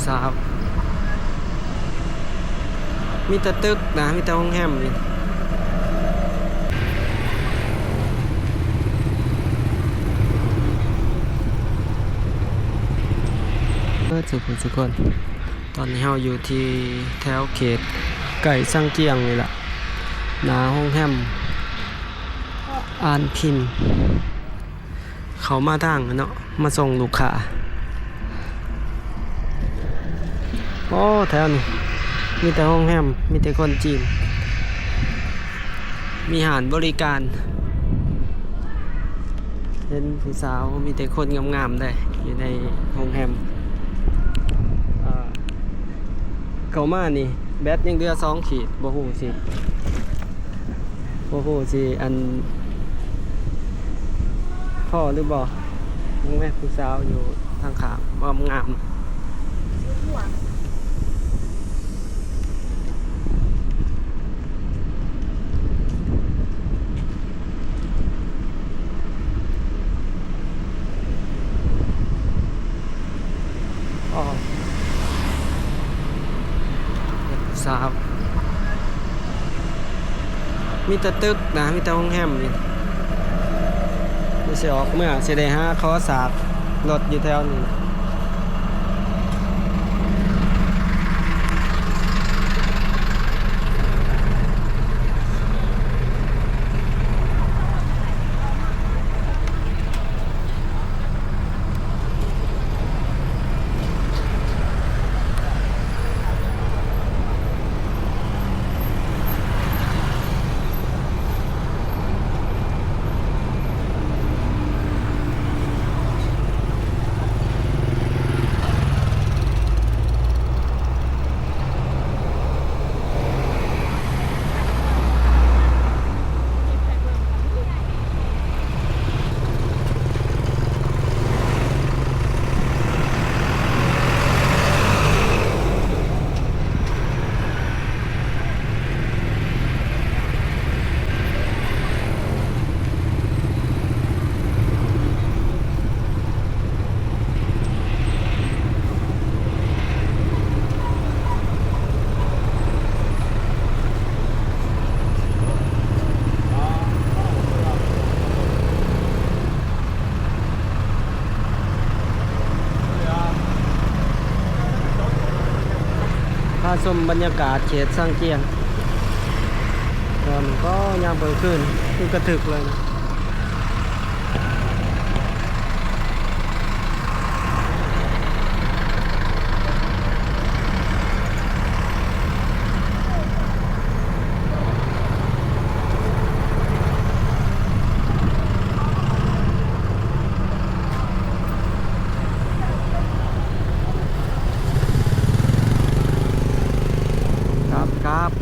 สาวมีแต่ตึกนะมีแต่ห้องแฮมนี่ทุกคนตอนนี้เราอยู่ที่แถวเขตไก่สังเกียงนี่แหละหน้าห้องแฮมอานพินเขามาทางเนาะมาส่งลูกค้าโอ้แถวนี้มีแต่ห้องแฮมมีแต่คนจีนมีอาหารบริการเห็นผู้สาวมีแต่คนงามๆได้อยู่ในห้องแฮมเขามานี่แบตยังเดือ2 ขีดบ่ฮู้สิอันพ่อหรือบ่แม่ผู้สาวอยู่ทางข้างบ่งามอ๋อสาวมีแต่ตึกนะมีแต่ห้องแฮมนี่ไม่ใช่ออกเมื่อสิได้หาขอสากรถอยู่แถวนี้พาชมบรรยากาศเขตสังเกียงตอนก็ยามเปิดขึ้นคือกระถึกเลยนะกราฟ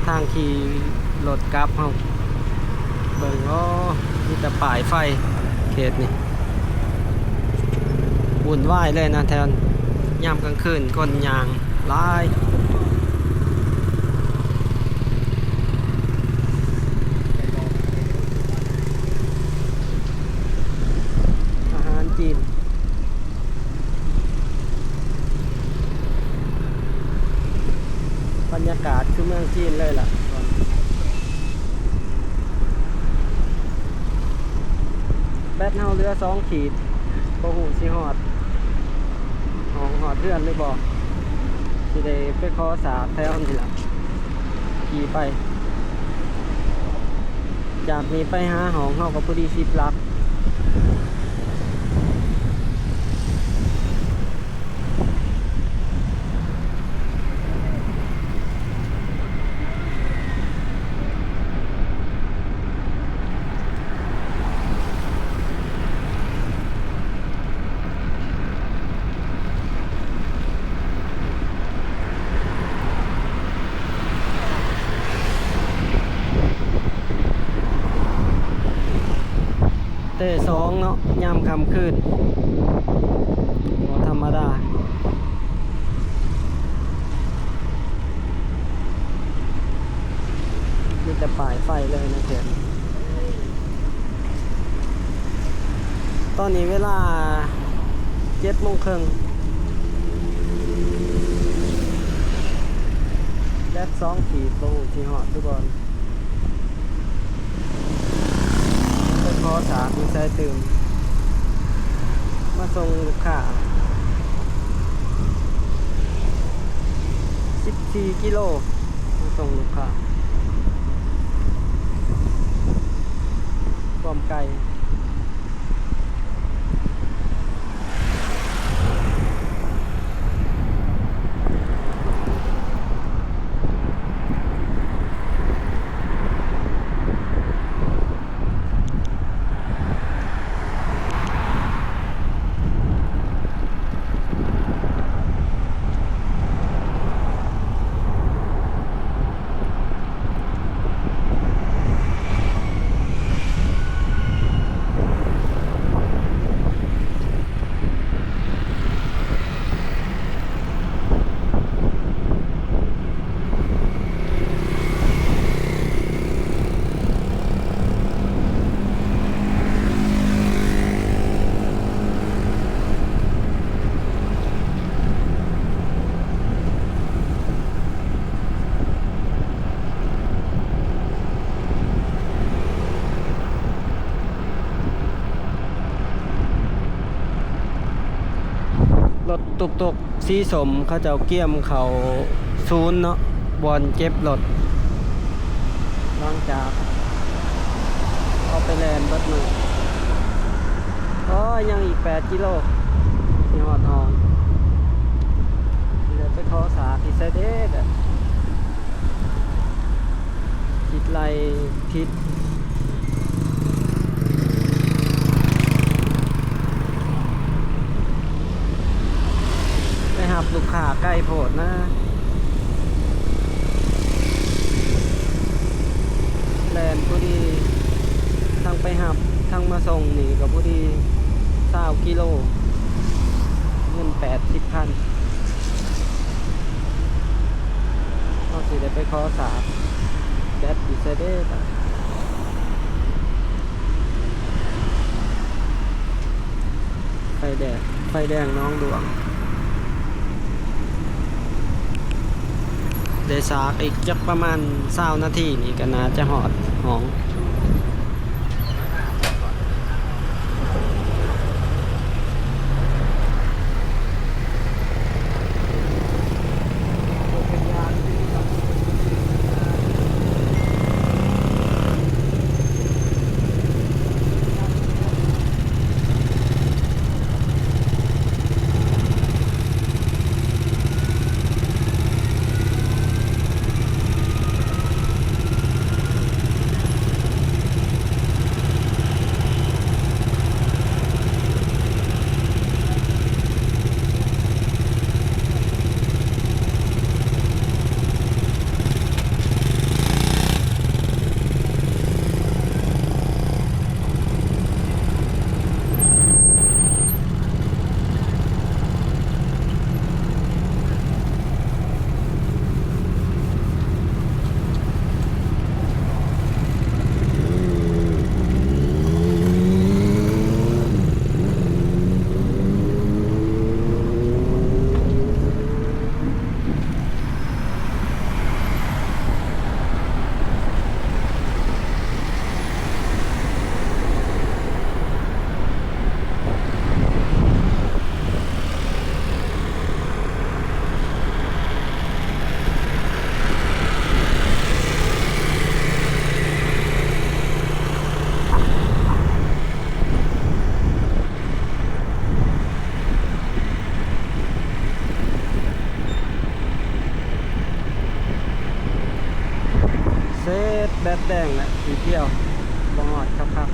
ทางขี่รถกราฟเฮาเบิ่งอ๋อมีแต่ป้ายไฟเขตนี่วุ่นวายเลยนะแทนยามกลางคืนคนยางหลายอาหารจีนบรรยากาศคือเมืองจีนเลยล่ะแบตเฮาเหลือ2 ขีดบ่ฮู้สิฮอดเดือนหรือบ่สิได้ไปขอสากแถวนี่ล่ะขี่ไปจากนี้ไปหาห้องเฮาก็พอดี10 ลักเต้2เนาะยามค่ำคืนบ่ธรรมดามีแต่ป้ายไฟเลยนะเพื่อนตอนนี้เวลา7:30 แดด2 ขีดโลที่หอดทุกคนไปขอสามีใส่ตื่มมาส่งลูกค้า14 กิโลมาส่งลูกค้าความไกลรถตุกสีสมเขาเจ้าเกี่ยมเขาศูนย์เนาะบอลเก็บรถหลังจากเอาไปแลนด์เบัดมือยังอีก8 กิโลที่หอดทองเดี๋ยวไปขอสาที่ไซเดสทิศไลทิศไปหับลูกค้าใกล้โพดนะแลนด์พอดีทั้งไปหับทั้งมาส่งนี่กับพอดี20 กิโลเงิน80,000ก็สิได้ไปขอสาแดดดิเซเดสไฟแดงน้องดวงเดซากอีกจักประมาณ20 นาทีนี่ก็น่าจะหอดห้องแดดแดงแหละสีเขียวบองหอดครับ